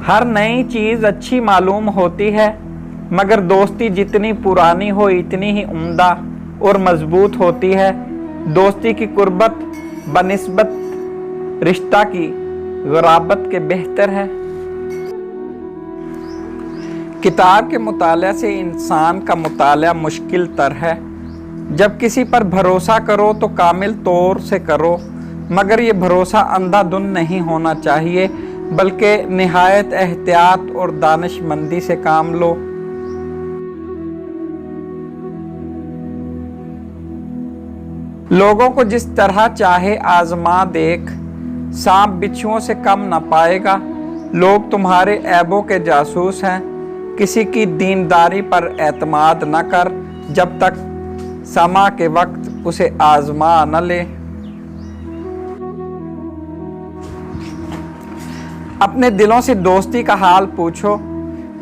हर नई चीज़ अच्छी मालूम होती है, मगर दोस्ती जितनी पुरानी हो इतनी ही उम्दा और मजबूत होती है। दोस्ती की कुर्बत बनिस्बत रिश्ता की ग़राबत के बेहतर है। किताब के मुताले से इंसान का मुताला मुश्किल तर है। जब किसी पर भरोसा करो तो कामिल तौर से करो, मगर ये भरोसा अंधाधुन नहीं होना चाहिए, बल्कि निहायत एहतियात और दानिशमंदी से काम लो। लोगों को जिस तरह चाहे आजमा देख, सांप बिच्छुओं से कम न पाएगा। लोग तुम्हारे ऐबों के जासूस हैं। किसी की दीनदारी पर एतमाद न कर जब तक समा के वक्त उसे आजमा न ले। अपने दिलों से दोस्ती का हाल पूछो,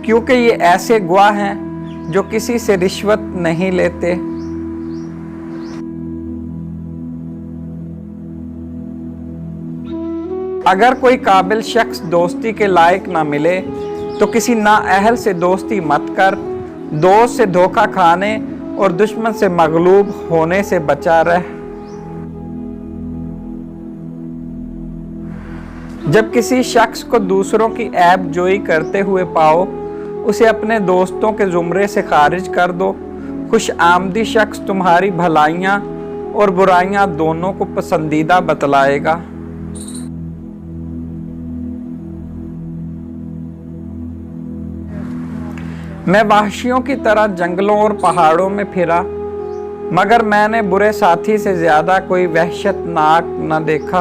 क्योंकि ये ऐसे गवाह हैं जो किसी से रिश्वत नहीं लेते। अगर कोई काबिल शख्स दोस्ती के लायक ना मिले तो किसी नाअहल से दोस्ती मत कर। दोस्त से धोखा खाने और दुश्मन से मगलूब होने से बचा रह। जब किसी शख्स को दूसरों की ऐब जोई करते हुए पाओ, उसे अपने दोस्तों के जुमरे से खारिज कर दो। खुश आमदी शख्स तुम्हारी भलाइयाँ और बुराइयाँ दोनों को पसंदीदा बतलाएगा। मैं वहशियों की तरह जंगलों और पहाड़ों में फिरा, मगर मैंने बुरे साथी से ज्यादा कोई वहशतनाक न देखा।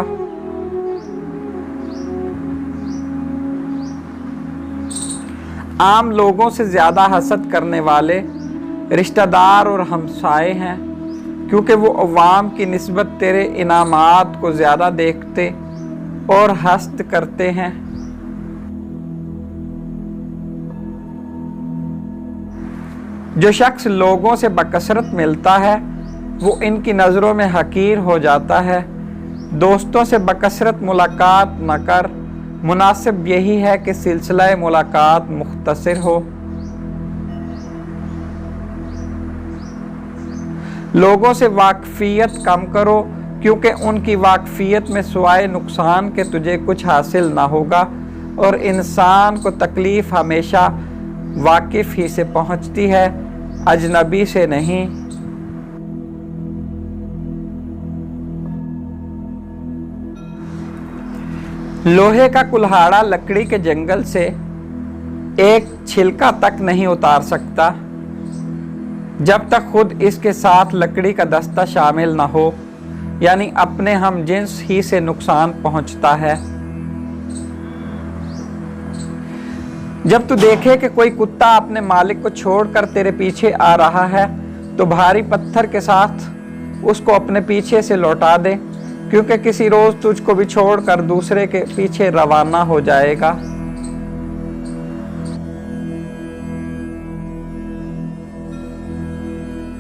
आम लोगों से ज्यादा हसद करने वाले रिश्तेदार और हमसाए हैं, क्योंकि वो अवाम की निस्बत तेरे इनामात को ज्यादा देखते और हस्त करते हैं। जो शख्स लोगों से बकसरत मिलता है वो इनकी नज़रों में हकीर हो जाता है। दोस्तों से बकसरत मुलाकात न कर। मुनासिब यही है कि सिलसिला मुलाकात मुख्तसर हो। लोगों से वाकफियत कम करो, क्योंकि उनकी वाकफियत में सिवाय नुकसान के तुझे कुछ हासिल ना होगा, और इंसान को तकलीफ हमेशा वाकिफ ही से पहुंचती है, अजनबी से नहीं। लोहे का कुल्हाड़ा लकड़ी के जंगल से एक छिलका तक नहीं उतार सकता जब तक खुद इसके साथ लकड़ी का दस्ता शामिल ना हो, यानी अपने हम जिन्स ही से नुकसान पहुंचता है। जब तू देखे कि कोई कुत्ता अपने मालिक को छोड़कर तेरे पीछे आ रहा है तो भारी पत्थर के साथ उसको अपने पीछे से लौटा दे, क्योंकि किसी रोज तुझको भी छोड़कर दूसरे के पीछे रवाना हो जाएगा।